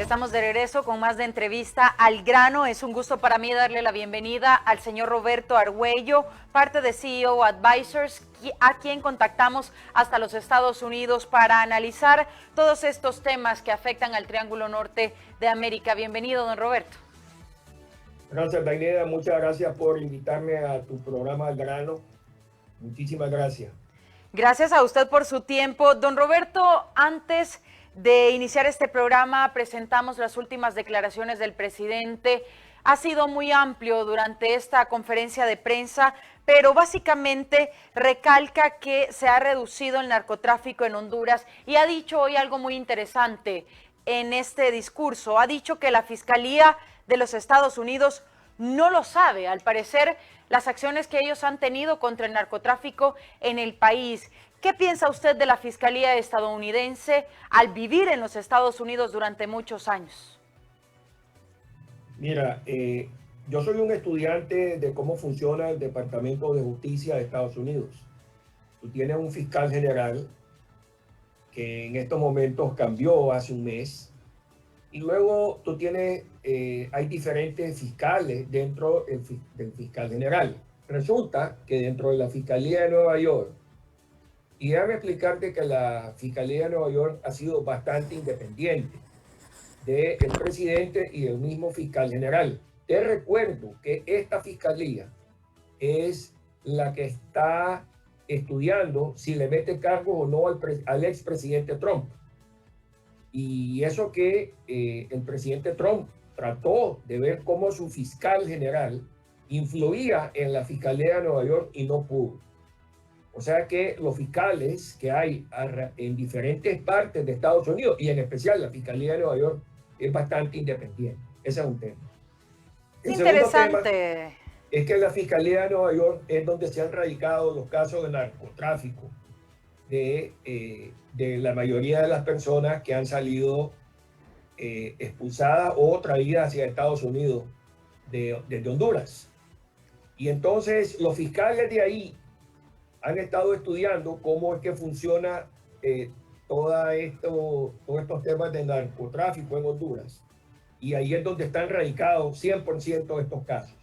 Estamos de regreso con más de Entrevista al Grano. Es un gusto para mí darle la bienvenida al señor Roberto Argüello, parte de CEO Advisors, a quien contactamos hasta los Estados Unidos para analizar todos estos temas que afectan al Triángulo Norte de América. Bienvenido, don Roberto. Gracias, Daineda. Muchas gracias por invitarme a tu programa Al Grano. Muchísimas gracias. Gracias a usted por su tiempo. Don Roberto, antes de iniciar este programa, presentamos las últimas declaraciones del presidente. Ha sido muy amplio durante esta conferencia de prensa, pero básicamente recalca que se ha reducido el narcotráfico en Honduras y ha dicho hoy algo muy interesante en este discurso. Ha dicho que la Fiscalía de los Estados Unidos no lo sabe. Al parecer, las acciones que ellos han tenido contra el narcotráfico en el país. ¿Qué piensa usted de la Fiscalía estadounidense al vivir en los Estados Unidos durante muchos años? Mira, yo soy un estudiante de cómo funciona el Departamento de Justicia de Estados Unidos. Tú tienes un fiscal general que en estos momentos cambió hace un mes. Y luego tú tienes, hay diferentes fiscales dentro del fiscal general. Resulta que dentro de la Fiscalía de Nueva York, y déjame explicarte que la Fiscalía de Nueva York ha sido bastante independiente del presidente y del mismo fiscal general. Te recuerdo que esta fiscalía es la que está estudiando si le mete cargo o no al expresidente Trump. Y eso que el presidente Trump trató de ver cómo su fiscal general influía en la Fiscalía de Nueva York y no pudo. O sea que los fiscales que hay en diferentes partes de Estados Unidos, y en especial la Fiscalía de Nueva York, es bastante independiente. Ese es un tema. El segundo tema es que la Fiscalía de Nueva York es donde se han radicado los casos de narcotráfico de la mayoría de las personas que han salido expulsadas o traídas hacia Estados Unidos desde Honduras. Y entonces los fiscales de ahí han estado estudiando cómo es que funciona todos estos temas de narcotráfico en Honduras. Y ahí es donde están radicados 100% de estos casos.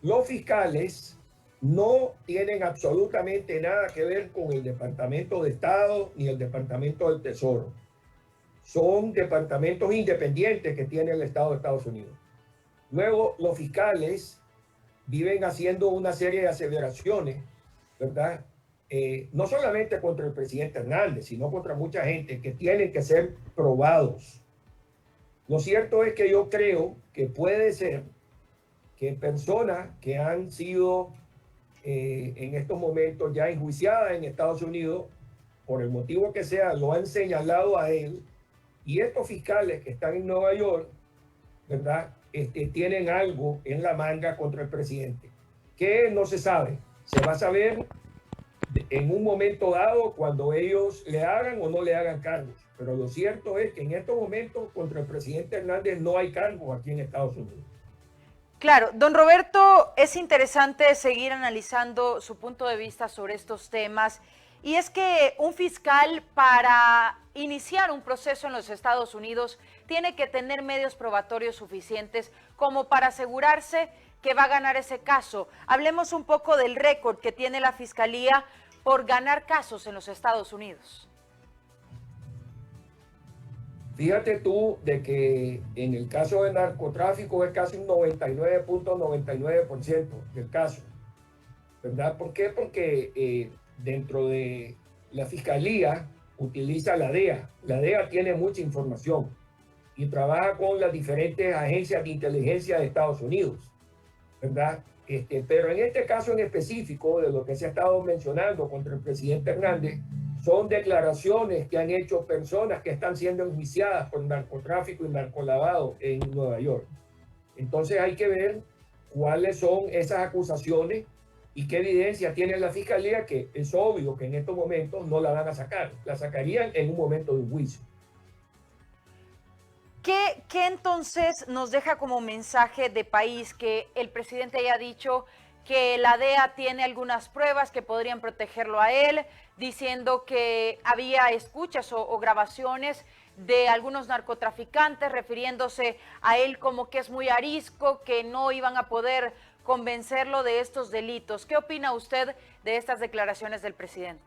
Los fiscales no tienen absolutamente nada que ver con el Departamento de Estado ni el Departamento del Tesoro. Son departamentos independientes que tiene el Estado de Estados Unidos. Luego, los fiscales viven haciendo una serie de aseveraciones, ¿verdad? No solamente contra el presidente Hernández, sino contra mucha gente que tienen que ser probados. Lo cierto es que yo creo que puede ser que personas que han sido en estos momentos ya enjuiciadas en Estados Unidos, por el motivo que sea, lo han señalado a él, y estos fiscales que están en Nueva York, ¿verdad? Tienen algo en la manga contra el presidente, que no se sabe. Se va a saber en un momento dado cuando ellos le hagan o no le hagan cargos. Pero lo cierto es que en estos momentos contra el presidente Hernández no hay cargos aquí en Estados Unidos. Claro, don Roberto, es interesante seguir analizando su punto de vista sobre estos temas. Y es que un fiscal, para iniciar un proceso en los Estados Unidos, tiene que tener medios probatorios suficientes como para asegurarse que va a ganar ese caso. Hablemos un poco del récord que tiene la Fiscalía por ganar casos en los Estados Unidos. Fíjate tú de que en el caso de narcotráfico es casi un 99.99% del caso, ¿verdad? ¿Por qué? Porque dentro de la Fiscalía utiliza la DEA. La DEA tiene mucha información y trabaja con las diferentes agencias de inteligencia de Estados Unidos, ¿verdad? Pero en este caso en específico, de lo que se ha estado mencionando contra el presidente Hernández, son declaraciones que han hecho personas que están siendo enjuiciadas por narcotráfico y narcolavado en Nueva York. Entonces hay que ver cuáles son esas acusaciones y qué evidencia tiene la Fiscalía, que es obvio que en estos momentos no la van a sacar. La sacarían en un momento de un juicio. ¿Qué entonces nos deja como mensaje de país que el presidente haya dicho que la DEA tiene algunas pruebas que podrían protegerlo a él, diciendo que había escuchas o grabaciones de algunos narcotraficantes, refiriéndose a él como que es muy arisco, que no iban a poder convencerlo de estos delitos. ¿Qué opina usted de estas declaraciones del presidente?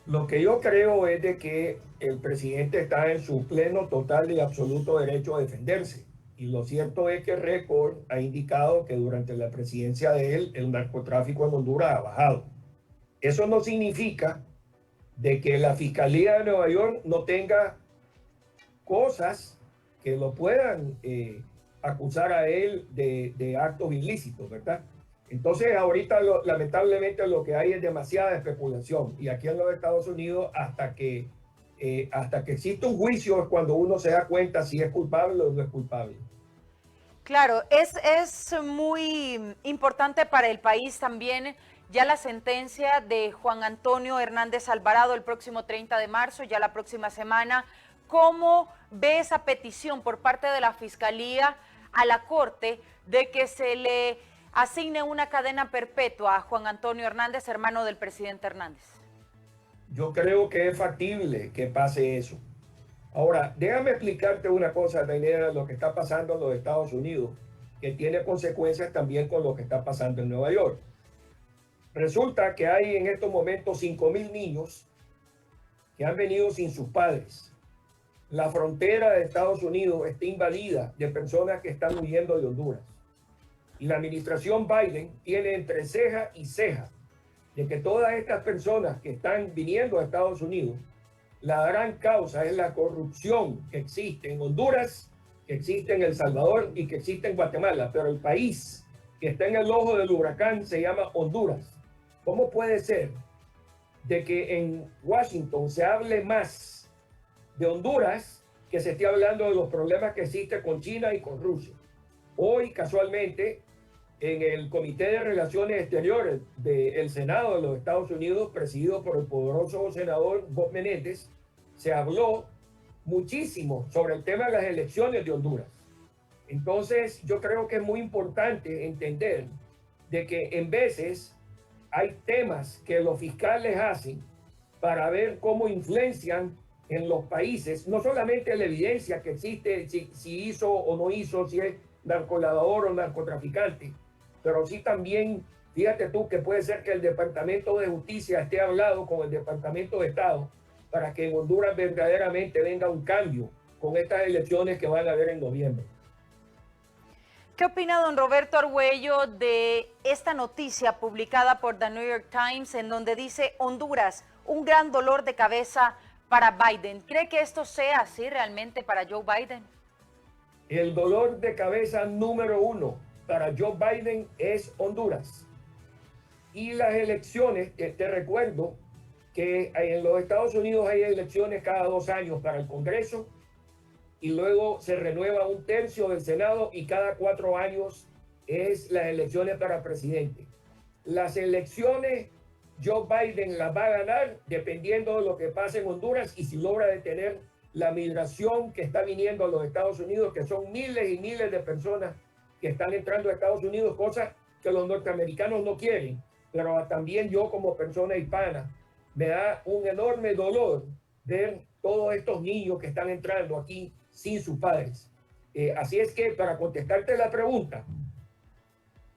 Lo que yo creo es de que el presidente está en su pleno, total y absoluto derecho a defenderse. Y lo cierto es que el récord ha indicado que durante la presidencia de él, el narcotráfico en Honduras ha bajado. Eso no significa de que la Fiscalía de Nueva York no tenga cosas que lo puedan acusar a él de actos ilícitos, ¿verdad? Entonces, ahorita lamentablemente lo que hay es demasiada especulación. Y aquí en los Estados Unidos, hasta que existe un juicio es cuando uno se da cuenta si es culpable o no es culpable. Claro, es muy importante para el país también ya la sentencia de Juan Antonio Hernández Alvarado el próximo 30 de marzo, ya la próxima semana. ¿Cómo ve esa petición por parte de la Fiscalía a la Corte de que se le asigne una cadena perpetua a Juan Antonio Hernández, hermano del presidente Hernández? Yo creo que es factible que pase eso. Ahora, déjame explicarte una cosa, Dainera, lo que está pasando en los Estados Unidos, que tiene consecuencias también con lo que está pasando en Nueva York. Resulta que hay en estos momentos 5,000 niños que han venido sin sus padres. La frontera de Estados Unidos está invadida de personas que están huyendo de Honduras. Y la administración Biden tiene entre ceja y ceja de que todas estas personas que están viniendo a Estados Unidos, la gran causa es la corrupción que existe en Honduras, que existe en El Salvador y que existe en Guatemala. Pero el país que está en el ojo del huracán se llama Honduras. ¿Cómo puede ser de que en Washington se hable más de Honduras que se esté hablando de los problemas que existen con China y con Rusia? Hoy, casualmente, en el Comité de Relaciones Exteriores del Senado de los Estados Unidos, presidido por el poderoso senador Bob Menéndez, se habló muchísimo sobre el tema de las elecciones de Honduras. Entonces, yo creo que es muy importante entender de que en veces hay temas que los fiscales hacen para ver cómo influencian en los países, no solamente la evidencia que existe, si hizo o no hizo, si es narcolavador o narcotraficante, pero sí también, fíjate tú, que puede ser que el Departamento de Justicia esté hablando con el Departamento de Estado para que en Honduras verdaderamente venga un cambio con estas elecciones que van a haber en noviembre. ¿Qué opina don Roberto Argüello de esta noticia publicada por The New York Times en donde dice Honduras, un gran dolor de cabeza para Biden? ¿Cree que esto sea así realmente para Joe Biden? El dolor de cabeza número uno para Joe Biden es Honduras. Y las elecciones, te recuerdo que en los Estados Unidos hay elecciones cada 2 años para el Congreso y luego se renueva 1/3 del Senado y cada 4 años es las elecciones para presidente. Las elecciones Joe Biden las va a ganar dependiendo de lo que pase en Honduras y si logra detener la migración que está viniendo a los Estados Unidos, que son miles y miles de personas que están entrando a Estados Unidos, cosas que los norteamericanos no quieren. Pero también yo como persona hispana me da un enorme dolor ver todos estos niños que están entrando aquí sin sus padres. Así es que para contestarte la pregunta,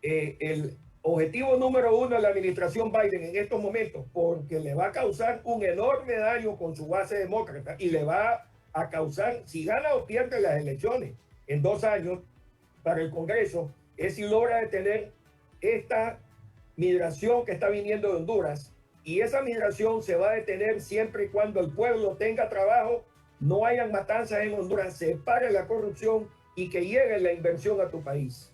el objetivo número uno de la administración Biden en estos momentos, porque le va a causar un enorme daño con su base demócrata y le va a causar, si gana o pierde las elecciones en 2 años para el Congreso, es si logra detener esta migración que está viniendo de Honduras. Y esa migración se va a detener siempre y cuando el pueblo tenga trabajo, no hayan matanzas en Honduras, se pare la corrupción y que llegue la inversión a tu país.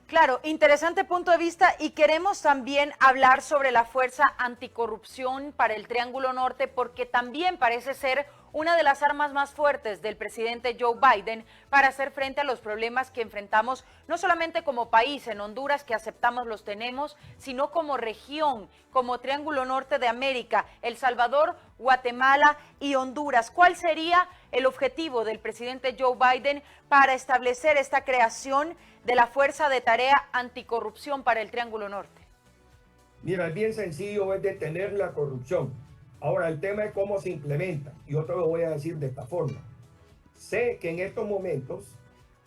Claro, interesante punto de vista y queremos también hablar sobre la fuerza anticorrupción para el Triángulo Norte porque también parece ser una de las armas más fuertes del presidente Joe Biden para hacer frente a los problemas que enfrentamos, no solamente como país en Honduras, que aceptamos los tenemos, sino como región, como Triángulo Norte de América, El Salvador, Guatemala y Honduras. ¿Cuál sería el objetivo del presidente Joe Biden para establecer esta creación de la Fuerza de Tarea Anticorrupción para el Triángulo Norte? Mira, es bien sencillo, es detener la corrupción. Ahora, el tema es cómo se implementa. Yo te lo voy a decir de esta forma. Sé que en estos momentos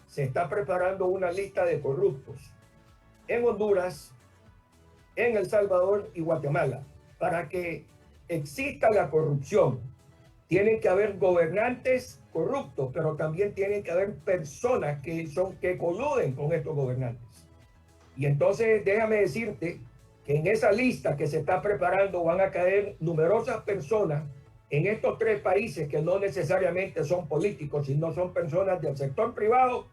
se está preparando una lista de corruptos en Honduras, en El Salvador y Guatemala. Para que exista la corrupción, tienen que haber gobernantes corruptos, pero también tienen que haber personas que coluden con estos gobernantes. Y entonces déjame decirte que en esa lista que se está preparando van a caer numerosas personas en estos 3 países que no necesariamente son políticos, sino son personas del sector privado,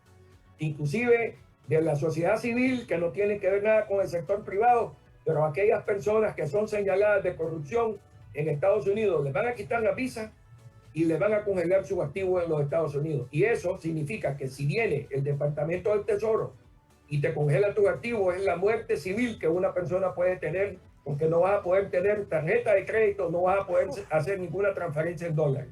inclusive de la sociedad civil, que no tienen que ver nada con el sector privado, pero aquellas personas que son señaladas de corrupción en Estados Unidos les van a quitar la visa y les van a congelar sus activos en los Estados Unidos. Y eso significa que si viene el Departamento del Tesoro y te congela tus activos, es la muerte civil que una persona puede tener, porque no vas a poder tener tarjeta de crédito, no vas a poder hacer ninguna transferencia en dólares.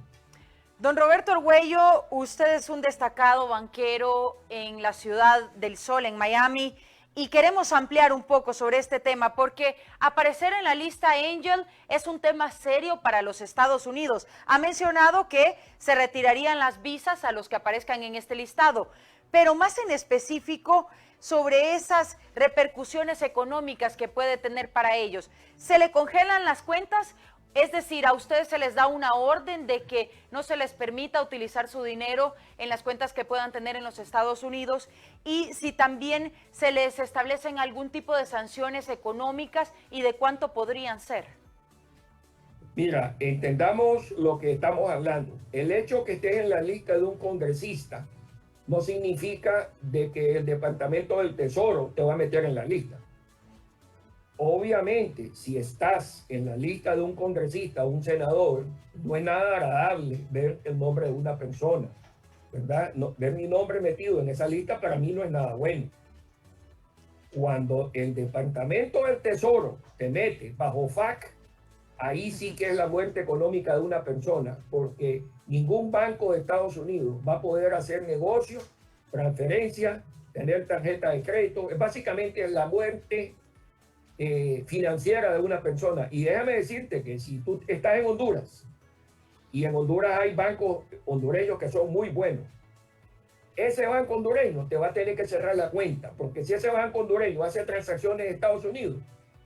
Don Roberto Argüello, usted es un destacado banquero en la Ciudad del Sol, en Miami, y queremos ampliar un poco sobre este tema porque aparecer en la lista Angel es un tema serio para los Estados Unidos. Ha mencionado que se retirarían las visas a los que aparezcan en este listado, pero más en específico sobre esas repercusiones económicas que puede tener para ellos. ¿Se le congelan las cuentas? Es decir, a ustedes se les da una orden de que no se les permita utilizar su dinero en las cuentas que puedan tener en los Estados Unidos, y si también se les establecen algún tipo de sanciones económicas y de cuánto podrían ser. Mira, entendamos lo que estamos hablando. El hecho que estés en la lista de un congresista no significa de que el Departamento del Tesoro te va a meter en la lista. Obviamente, si estás en la lista de un congresista o un senador, no es nada agradable ver el nombre de una persona, ¿verdad? No, ver mi nombre metido en esa lista para mí no es nada bueno. Cuando el Departamento del Tesoro te mete bajo FAC, ahí sí que es la muerte económica de una persona, porque ningún banco de Estados Unidos va a poder hacer negocios, transferencias, tener tarjeta de crédito. Es básicamente la muerte financiera de una persona. Y déjame decirte que si tú estás en Honduras, y en Honduras hay bancos hondureños que son muy buenos, ese banco hondureño te va a tener que cerrar la cuenta, porque si ese banco hondureño hace transacciones en Estados Unidos,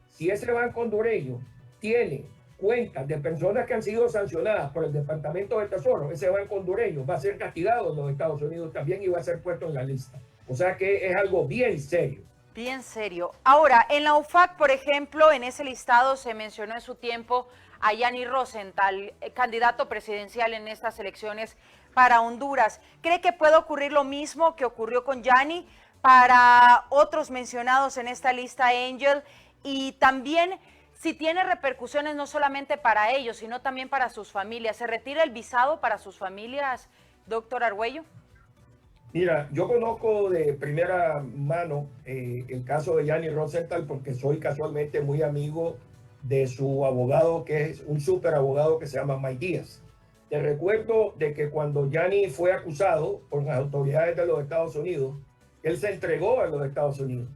si ese banco hondureño tiene cuentas de personas que han sido sancionadas por el Departamento de Tesoro, ese banco hondureño va a ser castigado en los Estados Unidos también y va a ser puesto en la lista. O sea que es algo bien serio. Bien serio. Ahora, en la UFAC, por ejemplo, en ese listado se mencionó en su tiempo a Yanni Rosenthal, candidato presidencial en estas elecciones para Honduras. ¿Cree que puede ocurrir lo mismo que ocurrió con Yanni para otros mencionados en esta lista Angel? Y también, si tiene repercusiones no solamente para ellos, sino también para sus familias. ¿Se retira el visado para sus familias, doctor Argüello? Mira, yo conozco de primera mano el caso de Yanni Rosenthal porque soy casualmente muy amigo de su abogado, que es un súper abogado que se llama Mike Díaz. Te recuerdo de que cuando Yanni fue acusado por las autoridades de los Estados Unidos, él se entregó a los Estados Unidos.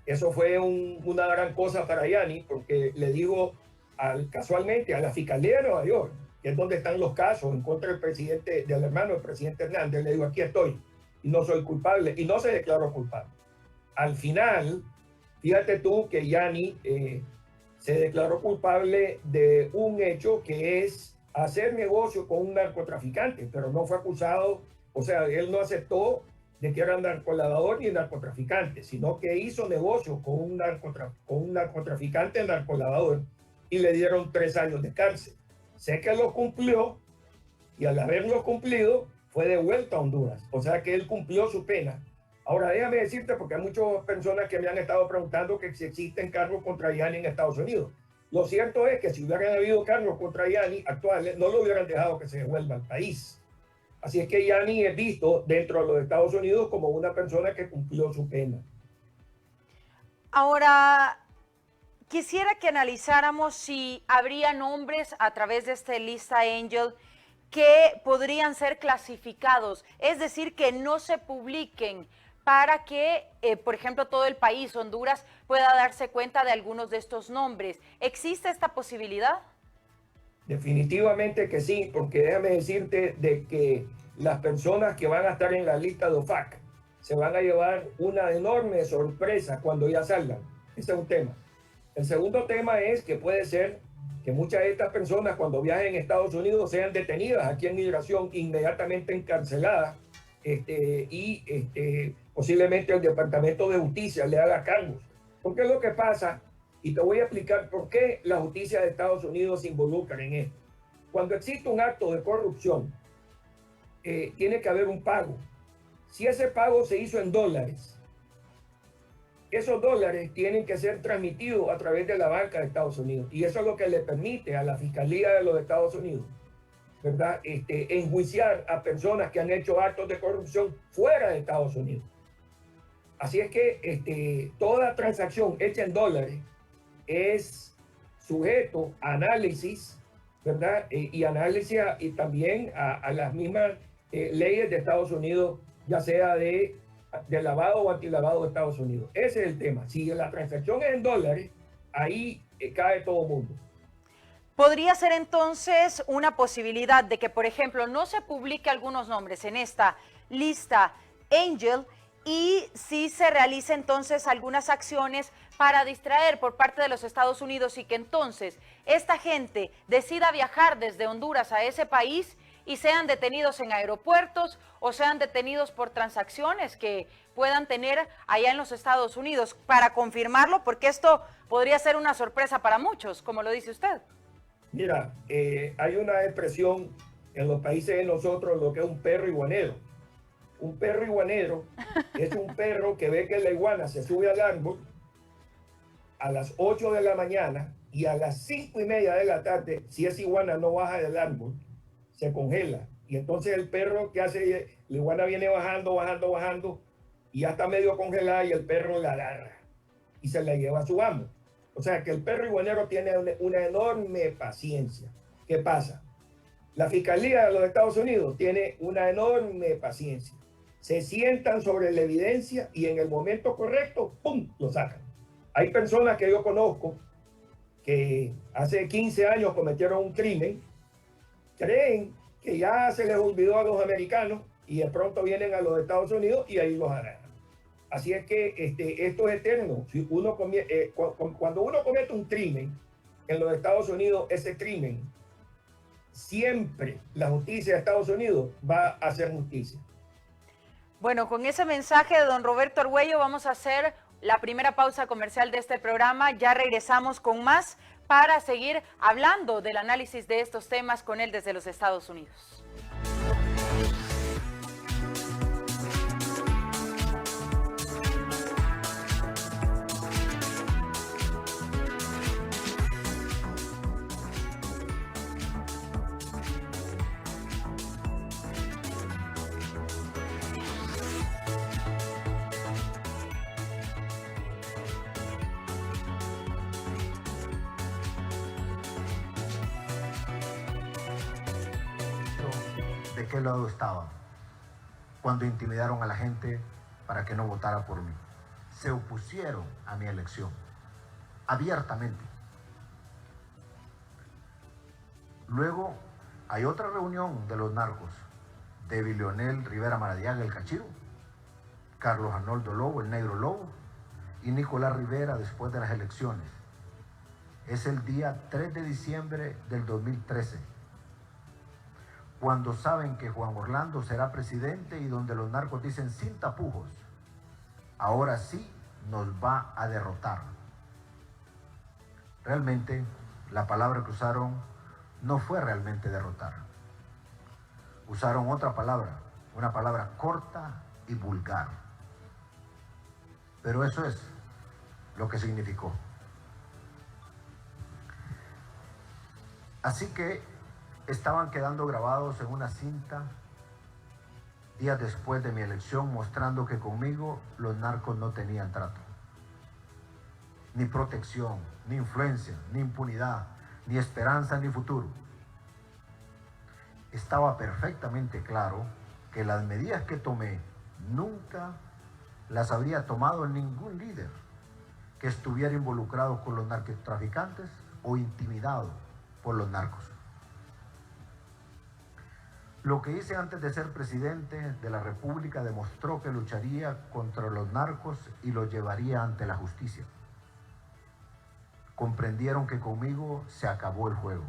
Eso fue una gran cosa para Yanni porque le dijo casualmente a la Fiscalía de Nueva York, que es donde están los casos en contra del presidente, del hermano del presidente Hernández, le dijo, aquí estoy. Y no soy culpable, y no se declaró culpable. Al final, fíjate tú que Yanni se declaró culpable de un hecho que es hacer negocio con un narcotraficante, pero no fue acusado, o sea, él no aceptó de que era narcolavador ni narcotraficante, sino que hizo negocio con un narcotraficante narcolavador y le dieron 3 años de cárcel. Sé que lo cumplió y al haberlo cumplido, fue devuelto a Honduras, o sea que él cumplió su pena. Ahora déjame decirte, porque hay muchas personas que me han estado preguntando que si existen cargos contra Yanni en Estados Unidos. Lo cierto es que si hubieran habido cargos contra Yanni actuales, no lo hubieran dejado que se devuelva al país. Así es que Yanni es visto dentro de los Estados Unidos como una persona que cumplió su pena. Ahora, quisiera que analizáramos si habría nombres a través de esta lista Angel que podrían ser clasificados, es decir, que no se publiquen para que, por ejemplo, todo el país, Honduras, pueda darse cuenta de algunos de estos nombres. ¿Existe esta posibilidad? Definitivamente que sí, porque déjame decirte de que las personas que van a estar en la lista de OFAC se van a llevar una enorme sorpresa cuando ya salgan. Ese es un tema. El segundo tema es que puede ser que muchas de estas personas cuando viajen a Estados Unidos sean detenidas aquí en migración, inmediatamente encarceladas posiblemente el Departamento de Justicia le haga cargos. Porque es lo que pasa, y te voy a explicar por qué la justicia de Estados Unidos se involucra en esto. Cuando existe un acto de corrupción, tiene que haber un pago. Si ese pago se hizo en dólares, esos dólares tienen que ser transmitidos a través de la banca de Estados Unidos. Y eso es lo que le permite a la Fiscalía de los Estados Unidos, ¿verdad? Enjuiciar a personas que han hecho actos de corrupción fuera de Estados Unidos. Así es que toda transacción hecha en dólares es sujeto a análisis, ¿verdad? Y análisis y también a las mismas leyes de Estados Unidos, ya sea de lavado o antilavado de Estados Unidos. Ese es el tema. Si la transacción es en dólares, ahí cae todo el mundo. ¿Podría ser entonces una posibilidad de que, por ejemplo, no se publique algunos nombres en esta lista Angel y sí se realice entonces algunas acciones para distraer por parte de los Estados Unidos y que entonces esta gente decida viajar desde Honduras a ese país y sean detenidos en aeropuertos o sean detenidos por transacciones que puedan tener allá en los Estados Unidos? Para confirmarlo, porque esto podría ser una sorpresa para muchos, como lo dice usted. Mira, hay una expresión en los países de nosotros, lo que es un perro iguanero. Un perro iguanero es un perro que ve que la iguana se sube al árbol a las 8 de la mañana y a las 5:30 de la tarde, si esa iguana no baja del árbol, se congela. Y entonces el perro que hace, la iguana viene bajando, bajando, bajando y ya está medio congelada y el perro la agarra y se la lleva a su amo. O sea que el perro iguanero tiene una enorme paciencia. ¿Qué pasa? La Fiscalía de los Estados Unidos tiene una enorme paciencia. Se sientan sobre la evidencia y en el momento correcto, ¡pum!, lo sacan. Hay personas que yo conozco que hace 15 años cometieron un crimen, creen que ya se les olvidó a los americanos y de pronto vienen a los Estados Unidos y ahí los agarran. Así es que esto es eterno. Si cuando uno comete un crimen en los Estados Unidos, ese crimen, siempre la justicia de Estados Unidos va a hacer justicia. Bueno, con ese mensaje de don Roberto Argüello vamos a hacer la primera pausa comercial de este programa. Ya regresamos con más para seguir hablando del análisis de estos temas con él desde los Estados Unidos. ¿De qué lado estaban cuando intimidaron a la gente para que no votara por mí? Se opusieron a mi elección, abiertamente. Luego hay otra reunión de los narcos, de Leonel Rivera Maradiaga, el Cachiro, Carlos Arnoldo Lobo, el Negro Lobo, y Nicolás Rivera después de las elecciones. Es el día 3 de diciembre del 2013. Cuando saben que Juan Orlando será presidente y donde los narcos dicen sin tapujos, ahora sí nos va a derrotar. Realmente, la palabra que usaron no fue realmente derrotar. Usaron otra palabra, una palabra corta y vulgar. Pero eso es lo que significó. Así que estaban quedando grabados en una cinta días después de mi elección, mostrando que conmigo los narcos no tenían trato, ni protección, ni influencia, ni impunidad, ni esperanza, ni futuro. Estaba perfectamente claro que las medidas que tomé nunca las habría tomado ningún líder que que estuviera involucrado con los narcotraficantes o intimidado por los narcos. Lo que hice antes de ser presidente de la República demostró que lucharía contra los narcos y los llevaría ante la justicia. Comprendieron que conmigo se acabó el juego.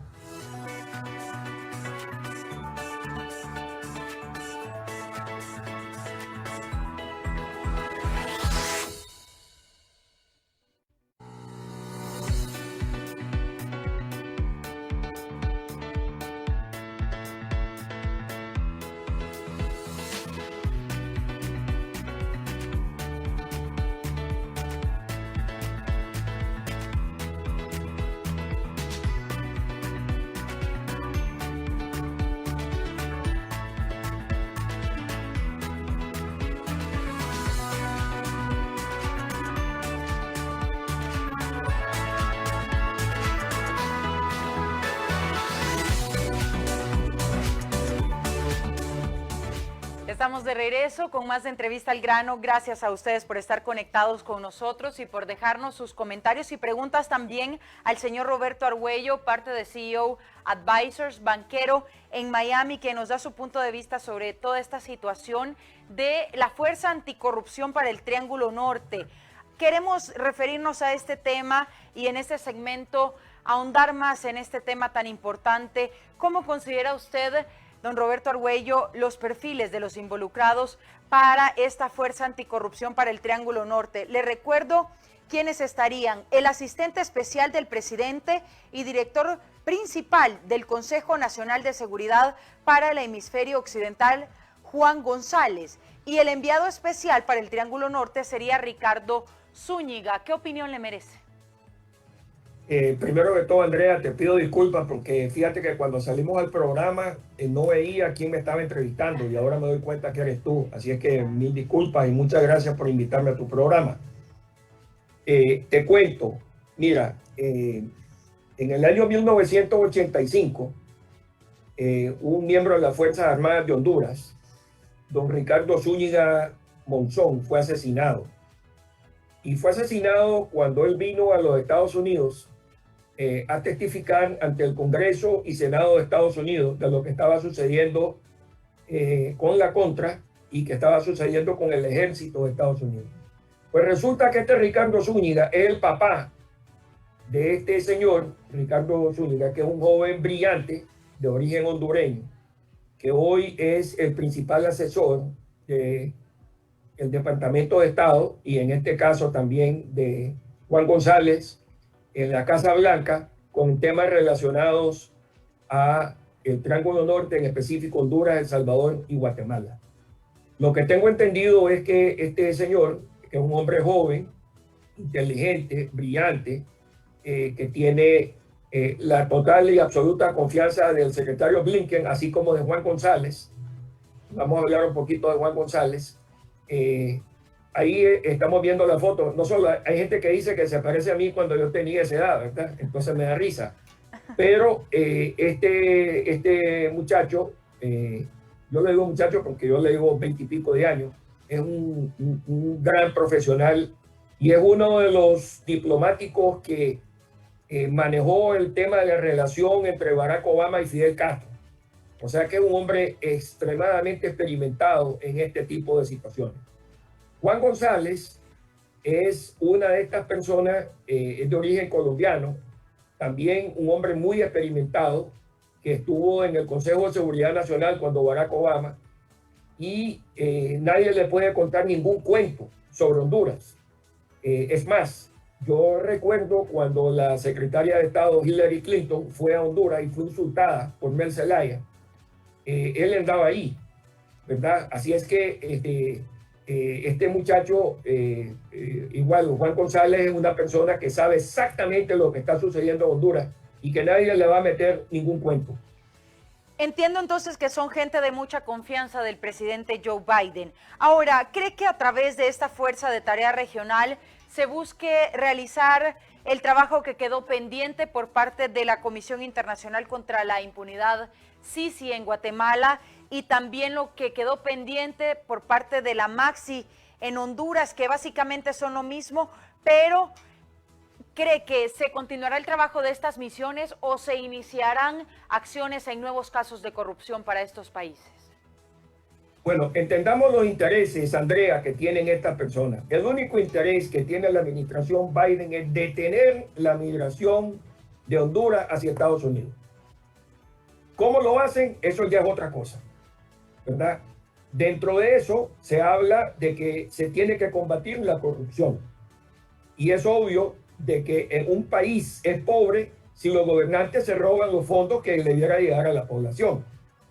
Estamos de regreso con más de Entrevista al Grano. Gracias a ustedes por estar conectados con nosotros y por dejarnos sus comentarios y preguntas también al señor Roberto Argüello, parte de CEO Advisors, banquero en Miami, que nos da su punto de vista sobre toda esta situación de la Fuerza Anticorrupción para el Triángulo Norte. Queremos referirnos a este tema y en este segmento ahondar más en este tema tan importante. ¿Cómo considera usted, don Roberto Argüello, los perfiles de los involucrados para esta Fuerza Anticorrupción para el Triángulo Norte? Le recuerdo quiénes estarían: el asistente especial del presidente y director principal del Consejo Nacional de Seguridad para el Hemisferio Occidental, Juan González, y el enviado especial para el Triángulo Norte sería Ricardo Zúñiga. ¿Qué opinión le merece? Primero que todo, Andrea, te pido disculpas porque fíjate que cuando salimos al programa no veía quién me estaba entrevistando y ahora me doy cuenta que eres tú. Así es que mil disculpas y muchas gracias por invitarme a tu programa. Te cuento, mira, en el año 1985, un miembro de las Fuerzas Armadas de Honduras, don Ricardo Zúñiga Monzón, fue asesinado. Y fue asesinado cuando él vino a los Estados Unidos a testificar ante el Congreso y Senado de Estados Unidos de lo que estaba sucediendo con la Contra y que estaba sucediendo con el ejército de Estados Unidos. Pues resulta que este Ricardo Zúñiga es el papá de este señor, Ricardo Zúñiga, que es un joven brillante de origen hondureño, que hoy es el principal asesor del Departamento de Estado y en este caso también de Juan González en la Casa Blanca con temas relacionados a el Triángulo Norte, en específico Honduras, El Salvador y Guatemala. Lo que tengo entendido es que este señor, que es un hombre joven, inteligente, brillante, que tiene la total y absoluta confianza del secretario Blinken, así como de Juan González. Vamos a hablar un poquito de Juan González. Ahí estamos viendo la foto. No solo hay gente que dice que se parece a mí cuando yo tenía esa edad, ¿verdad? Entonces me da risa. Pero este muchacho, yo le digo muchacho porque yo le digo 20 y pico de años, es un gran profesional y es uno de los diplomáticos que manejó el tema de la relación entre Barack Obama y Fidel Castro. O sea que es un hombre extremadamente experimentado en este tipo de situaciones. Juan González es una de estas personas, es de origen colombiano, también un hombre muy experimentado, que estuvo en el Consejo de Seguridad Nacional cuando Barack Obama, y nadie le puede contar ningún cuento sobre Honduras. Es más, yo recuerdo cuando la secretaria de Estado Hillary Clinton fue a Honduras y fue insultada por Mel Zelaya, él andaba ahí, ¿verdad? Así es que este muchacho, igual Juan González, es una persona que sabe exactamente lo que está sucediendo en Honduras y que nadie le va a meter ningún cuento. Entiendo entonces que son gente de mucha confianza del presidente Joe Biden. Ahora, ¿cree que a través de esta fuerza de tarea regional se busque realizar el trabajo que quedó pendiente por parte de la Comisión Internacional contra la Impunidad, CICI, en Guatemala, y también lo que quedó pendiente por parte de la MAXI en Honduras, que básicamente son lo mismo, pero ¿Cree que se continuará el trabajo de estas misiones o se iniciarán acciones en nuevos casos de corrupción para estos países? Bueno, entendamos los intereses, Andrea, que tienen estas personas. El único interés que tiene la administración Biden es detener la migración de Honduras hacia Estados Unidos. ¿Cómo lo hacen? Eso ya es otra cosa, ¿verdad? Dentro de eso se habla de que se tiene que combatir la corrupción. Y es obvio de que en un país es pobre si los gobernantes se roban los fondos que le debiera llegar a la población.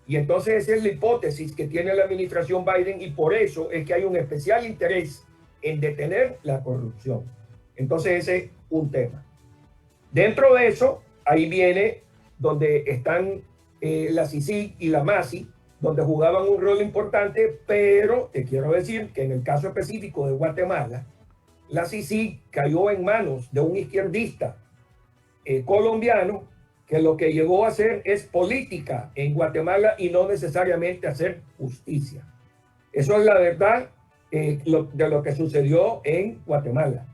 Y entonces esa es la hipótesis que tiene la administración Biden y por eso es que hay un especial interés en detener la corrupción. Entonces ese es un tema. Dentro de eso, ahí viene donde están la CICIG y la MASI, donde jugaban un rol importante, pero te quiero decir que en el caso específico de Guatemala, la CICIG cayó en manos de un izquierdista colombiano que lo que llegó a hacer es política en Guatemala y no necesariamente hacer justicia. Eso es la verdad de lo que sucedió en Guatemala.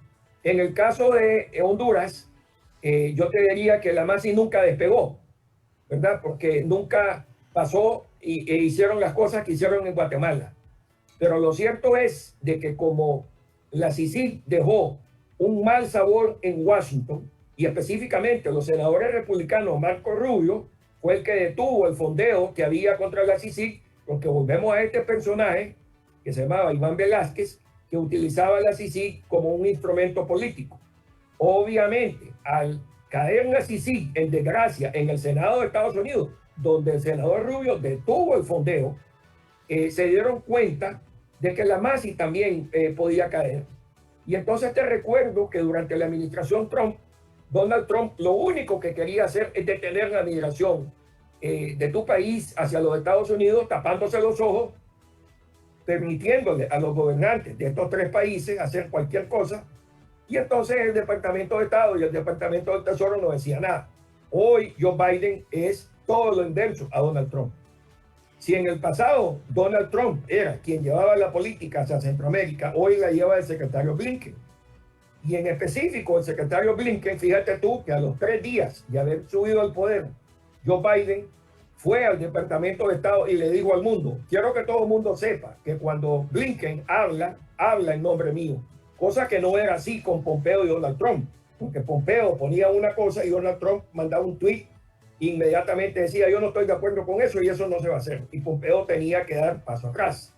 En el caso de Honduras, yo te diría que la MASI nunca despegó, ¿verdad? Porque nunca pasó e hicieron las cosas que hicieron en Guatemala. Pero lo cierto es de que como la CICIG dejó un mal sabor en Washington, y específicamente los senadores republicanos, Marco Rubio, fue el que detuvo el fondeo que había contra la CICIG, porque volvemos a este personaje que se llamaba Iván Velázquez, que utilizaba la CICIG como un instrumento político. Obviamente, al caer la CICIG en desgracia en el Senado de Estados Unidos, donde el senador Rubio detuvo el fondeo, se dieron cuenta de que la MASI también podía caer. Y entonces te recuerdo que durante la administración Trump, Donald Trump lo único que quería hacer es detener la migración de tu país hacia los Estados Unidos, tapándose los ojos, permitiéndole a los gobernantes de estos tres países hacer cualquier cosa. Y entonces el Departamento de Estado y el Departamento del Tesoro no decía nada. Hoy Joe Biden es todo lo inverso a Donald Trump. Si en el pasado Donald Trump era quien llevaba la política hacia Centroamérica, hoy la lleva el secretario Blinken. Y en específico, el secretario Blinken, fíjate tú que a los 3 días de haber subido al poder, Joe Biden fue al Departamento de Estado y le dijo al mundo, quiero que todo el mundo sepa que cuando Blinken habla en nombre mío, cosa que no era así con Pompeo y Donald Trump, porque Pompeo ponía una cosa y Donald Trump mandaba un tweet, inmediatamente decía, yo no estoy de acuerdo con eso y eso no se va a hacer. Y Pompeo tenía que dar paso atrás,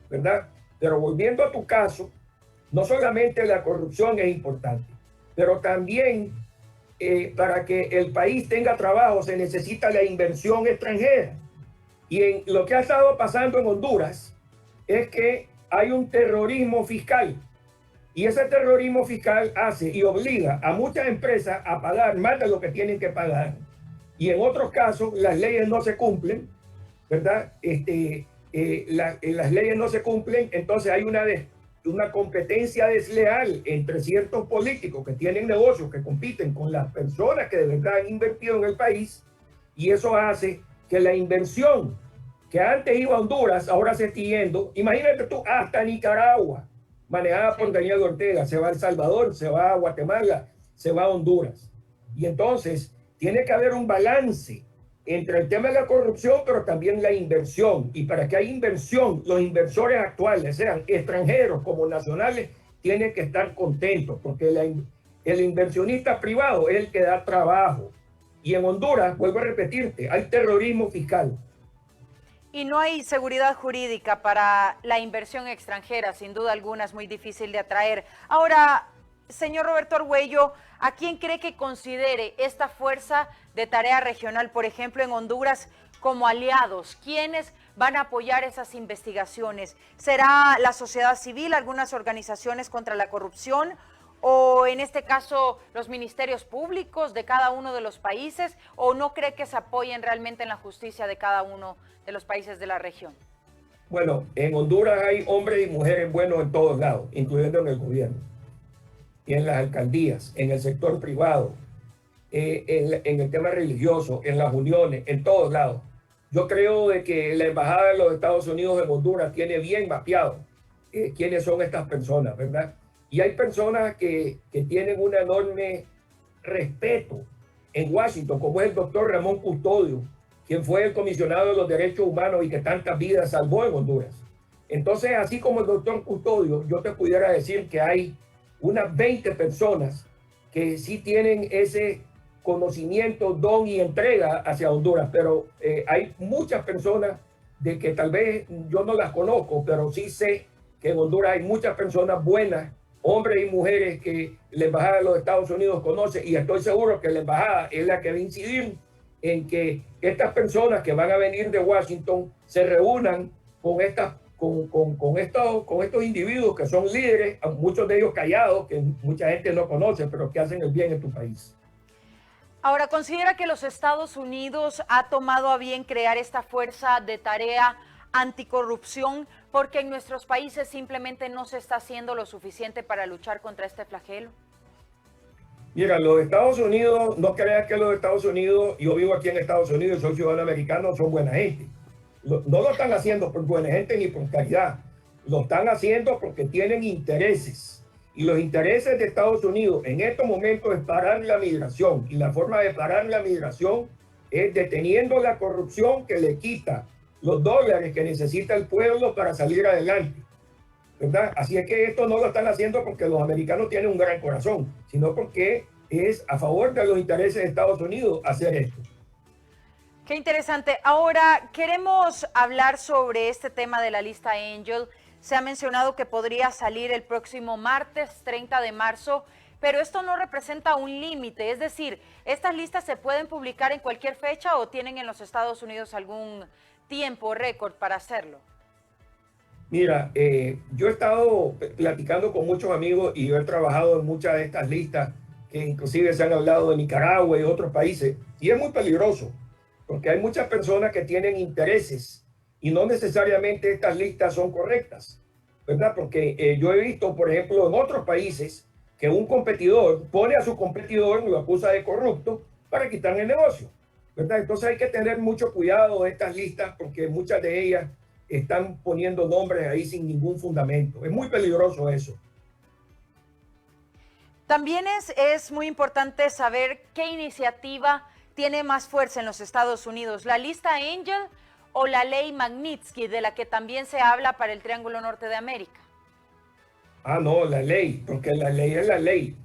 ¿verdad? Pero volviendo a tu caso, no solamente la corrupción es importante, pero también para que el país tenga trabajo se necesita la inversión extranjera. Y en lo que ha estado pasando en Honduras es que hay un terrorismo fiscal. Y ese terrorismo fiscal hace y obliga a muchas empresas a pagar más de lo que tienen que pagar. Y en otros casos las leyes no se cumplen, ¿verdad? Las leyes no se cumplen, entonces hay una competencia desleal entre ciertos políticos que tienen negocios que compiten con las personas que de verdad han invertido en el país, y eso hace que la inversión que antes iba a Honduras ahora se esté yendo, imagínate tú, hasta Nicaragua, manejada por Daniel Ortega, se va a El Salvador, se va a Guatemala, se va a Honduras. Y entonces tiene que haber un balance entre el tema de la corrupción, pero también la inversión. Y para que haya inversión, los inversores actuales, sean extranjeros como nacionales, tienen que estar contentos, porque el inversionista privado es el que da trabajo. Y en Honduras, vuelvo a repetirte, hay terrorismo fiscal. Y no hay seguridad jurídica para la inversión extranjera, sin duda alguna es muy difícil de atraer. Ahora, señor Roberto Argüello, ¿a quién cree que considere esta fuerza de tarea regional, por ejemplo, en Honduras, como aliados? ¿Quiénes van a apoyar esas investigaciones? ¿Será la sociedad civil, algunas organizaciones contra la corrupción, o en este caso los ministerios públicos de cada uno de los países, o no cree que se apoyen realmente en la justicia de cada uno de los países de la región? Bueno, en Honduras hay hombres y mujeres buenos en todos lados, incluyendo en el gobierno, y en las alcaldías, en el sector privado, en el tema religioso, en las uniones, en todos lados. Yo creo de que la Embajada de los Estados Unidos en Honduras tiene bien mapeado quiénes son estas personas, ¿verdad? Y hay personas que tienen un enorme respeto en Washington, como es el doctor Ramón Custodio, quien fue el comisionado de los derechos humanos y que tantas vidas salvó en Honduras. Entonces, así como el doctor Custodio, yo te pudiera decir que hay unas 20 personas que sí tienen ese conocimiento, don y entrega hacia Honduras, pero hay muchas personas de que tal vez yo no las conozco, pero sí sé que en Honduras hay muchas personas buenas, hombres y mujeres que la Embajada de los Estados Unidos conoce, y estoy seguro que la Embajada es la que va a incidir en que estas personas que van a venir de Washington se reúnan con estos individuos que son líderes, muchos de ellos callados, que mucha gente no conoce, pero que hacen el bien en tu país. Ahora, ¿considera que los Estados Unidos ha tomado a bien crear esta fuerza de tarea anticorrupción porque en nuestros países simplemente no se está haciendo lo suficiente para luchar contra este flagelo? Mira, los Estados Unidos, no creas que los Estados Unidos, yo vivo aquí en Estados Unidos, soy ciudadano americano, son buena gente. No lo están haciendo por buena gente ni por caridad, lo están haciendo porque tienen intereses. Y los intereses de Estados Unidos en estos momentos es parar la migración. Y la forma de parar la migración es deteniendo la corrupción que le quita los dólares que necesita el pueblo para salir adelante, ¿verdad? Así es que esto no lo están haciendo porque los americanos tienen un gran corazón, sino porque es a favor de los intereses de Estados Unidos hacer esto. Qué interesante. Ahora queremos hablar sobre este tema de la lista Angel. Se ha mencionado que podría salir el próximo martes 30 de marzo, pero esto no representa un límite. Es decir, ¿estas listas se pueden publicar en cualquier fecha o tienen en los Estados Unidos algún tiempo récord para hacerlo? Mira, yo he estado platicando con muchos amigos y yo he trabajado en muchas de estas listas que inclusive se han hablado de Nicaragua y otros países, y es muy peligroso porque hay muchas personas que tienen intereses y no necesariamente estas listas son correctas, ¿verdad? Porque yo he visto, por ejemplo, en otros países que un competidor pone a su competidor, lo acusa de corrupto para quitarle el negocio, ¿verdad? Entonces hay que tener mucho cuidado de estas listas porque muchas de ellas están poniendo nombres ahí sin ningún fundamento. Es muy peligroso eso. También es muy importante saber qué iniciativa tiene más fuerza en los Estados Unidos, la lista Angel o la ley Magnitsky, de la que también se habla para el Triángulo Norte de América. Ah, no, la ley, porque la ley es la ley.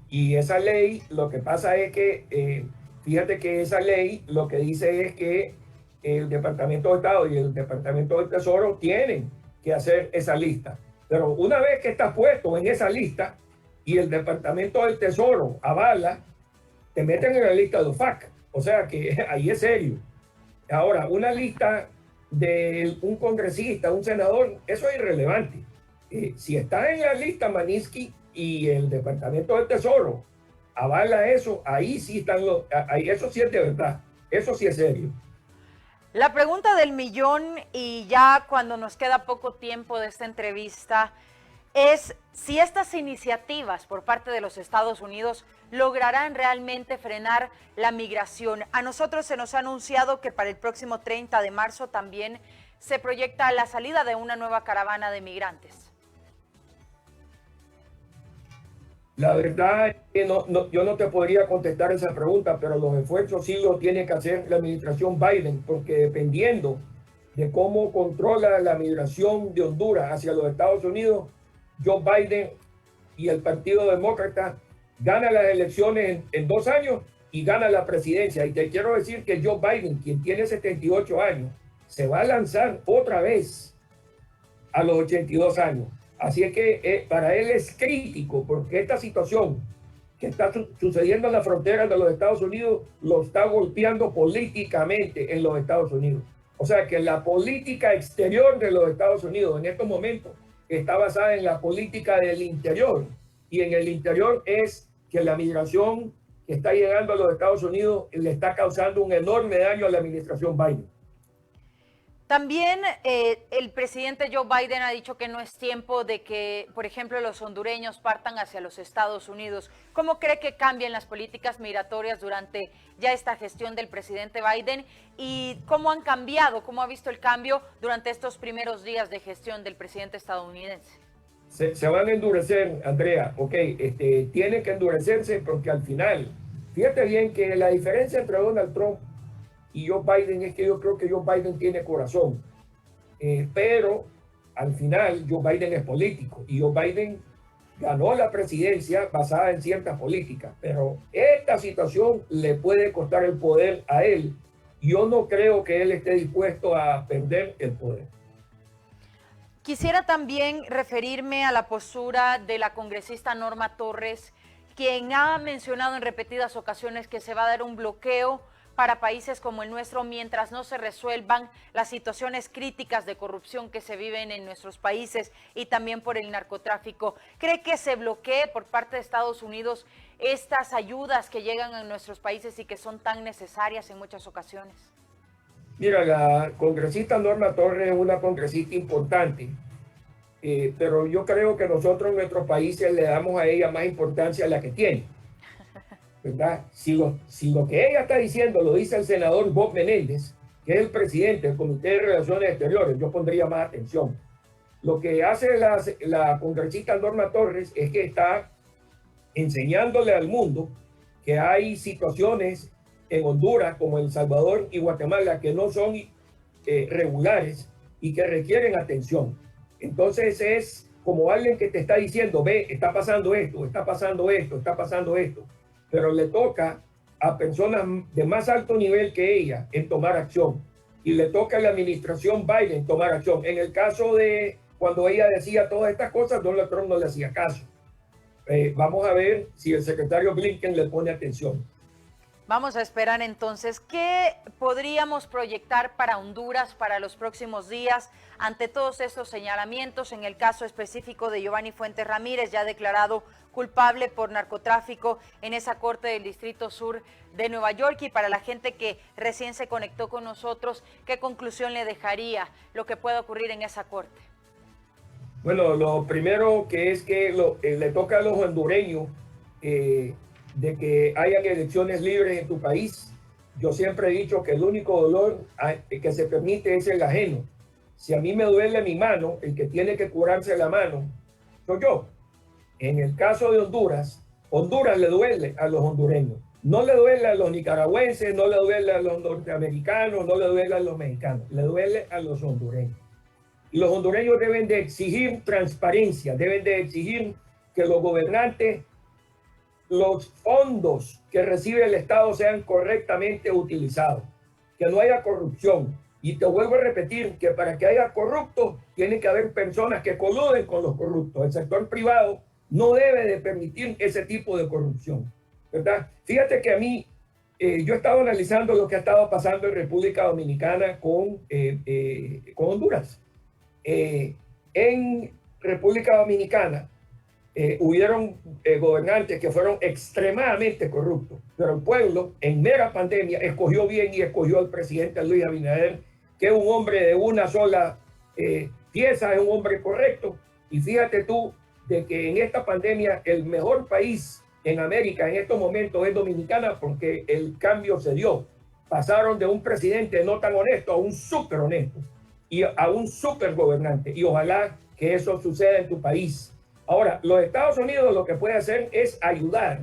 Y esa ley, lo que pasa es que, fíjate que esa ley lo que dice es que el Departamento de Estado y el Departamento del Tesoro tienen que hacer esa lista. Pero una vez que estás puesto en esa lista y el Departamento del Tesoro avala, te meten en la lista de OFAC. O sea que ahí es serio. Ahora, una lista de un congresista, un senador, eso es irrelevante. Si está en la lista Magnitsky y el Departamento del Tesoro avala eso, ahí sí están eso sí es de verdad, eso sí es serio. La pregunta del millón, y ya cuando nos queda poco tiempo de esta entrevista, es si estas iniciativas por parte de los Estados Unidos lograrán realmente frenar la migración. A nosotros se nos ha anunciado que para el próximo 30 de marzo también se proyecta la salida de una nueva caravana de migrantes. La verdad es que yo no te podría contestar esa pregunta, pero los esfuerzos sí los tiene que hacer la administración Biden, porque dependiendo de cómo controla la migración de Honduras hacia los Estados Unidos, Joe Biden y el Partido Demócrata ganan las elecciones en 2 años y gana la presidencia. Y te quiero decir que Joe Biden, quien tiene 78 años, se va a lanzar otra vez a los 82 años. Así es que para él es crítico porque esta situación que está sucediendo en la frontera de los Estados Unidos lo está golpeando políticamente en los Estados Unidos. O sea que la política exterior de los Estados Unidos en estos momentos está basada en la política del interior. Y en el interior es que la migración que está llegando a los Estados Unidos le está causando un enorme daño a la administración Biden. También el presidente Joe Biden ha dicho que no es tiempo de que, por ejemplo, los hondureños partan hacia los Estados Unidos. ¿Cómo cree que cambien las políticas migratorias durante ya esta gestión del presidente Biden? ¿Y cómo han cambiado, cómo ha visto el cambio durante estos primeros días de gestión del presidente estadounidense? se van a endurecer, Andrea, ok, tienen que endurecerse porque al final, fíjate bien que la diferencia entre Donald Trump y Joe Biden es que yo creo que Joe Biden tiene corazón, pero al final Joe Biden es político y Joe Biden ganó la presidencia basada en ciertas políticas, pero esta situación le puede costar el poder a él. Yo no creo que él esté dispuesto a perder el poder. Quisiera también referirme a la postura de la congresista Norma Torres, quien ha mencionado en repetidas ocasiones que se va a dar un bloqueo para países como el nuestro mientras no se resuelvan las situaciones críticas de corrupción que se viven en nuestros países y también por el narcotráfico. ¿Cree que se bloquee por parte de Estados Unidos estas ayudas que llegan a nuestros países y que son tan necesarias en muchas ocasiones? Mira, la congresista Norma Torres es una congresista importante, pero yo creo que nosotros en nuestros países le damos a ella más importancia a la que tiene, ¿verdad? Si lo que ella está diciendo lo dice el senador Bob Menéndez, que es el presidente del Comité de Relaciones Exteriores, yo pondría más atención. Lo que hace la congresista Norma Torres es que está enseñándole al mundo que hay situaciones en Honduras, como El Salvador y Guatemala, que no son regulares y que requieren atención. Entonces es como alguien que te está diciendo, ve, está pasando esto, está pasando esto, está pasando esto, pero le toca a personas de más alto nivel que ella en tomar acción y le toca a la administración Biden tomar acción. En el caso de cuando ella decía todas estas cosas, Donald Trump no le hacía caso. Vamos a ver si el secretario Blinken le pone atención. Vamos a esperar entonces. ¿Qué podríamos proyectar para Honduras para los próximos días ante todos estos señalamientos? En el caso específico de Giovanni Fuentes Ramírez, ya declarado culpable por narcotráfico en esa corte del Distrito Sur de Nueva York. Y para la gente que recién se conectó con nosotros, ¿qué conclusión le dejaría lo que pueda ocurrir en esa corte? Bueno, lo primero que es que le toca a los hondureños de que hayan elecciones libres en tu país. Yo siempre he dicho que el único dolor que se permite es el ajeno. Si a mí me duele mi mano, el que tiene que curarse la mano soy yo. En el caso de Honduras, Honduras le duele a los hondureños. No le duele a los nicaragüenses, no le duele a los norteamericanos, no le duele a los mexicanos, le duele a los hondureños. Y los hondureños deben de exigir transparencia, deben de exigir que los gobernantes, los fondos que recibe el Estado sean correctamente utilizados, que no haya corrupción. Y te vuelvo a repetir que para que haya corruptos, tiene que haber personas que coluden con los corruptos. El sector privado no debe de permitir ese tipo de corrupción, ¿verdad? Fíjate que a mí, yo he estado analizando lo que ha estado pasando en República Dominicana con Honduras. En República Dominicana, hubieron gobernantes que fueron extremadamente corruptos, pero el pueblo en mera pandemia escogió bien y escogió al presidente Luis Abinader, que es un hombre de una sola pieza, es un hombre correcto. Y fíjate tú de que en esta pandemia el mejor país en América en estos momentos es Dominicana, porque el cambio se dio. Pasaron de un presidente no tan honesto a un súper honesto y a un súper gobernante, y ojalá que eso suceda en tu país. Ahora, los Estados Unidos lo que puede hacer es ayudar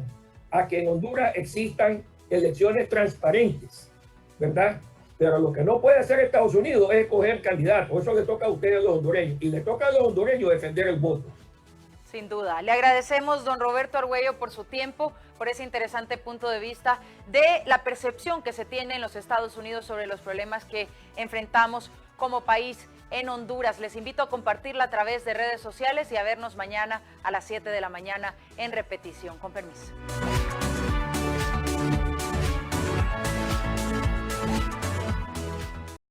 a que en Honduras existan elecciones transparentes, ¿verdad? Pero lo que no puede hacer Estados Unidos es escoger candidatos. Eso le toca a ustedes los hondureños, y le toca a los hondureños defender el voto. Sin duda. Le agradecemos, don Roberto Argüello, por su tiempo, por ese interesante punto de vista de la percepción que se tiene en los Estados Unidos sobre los problemas que enfrentamos como país en Honduras. Les invito a compartirla a través de redes sociales y a vernos mañana a las 7 de la mañana en repetición. Con permiso.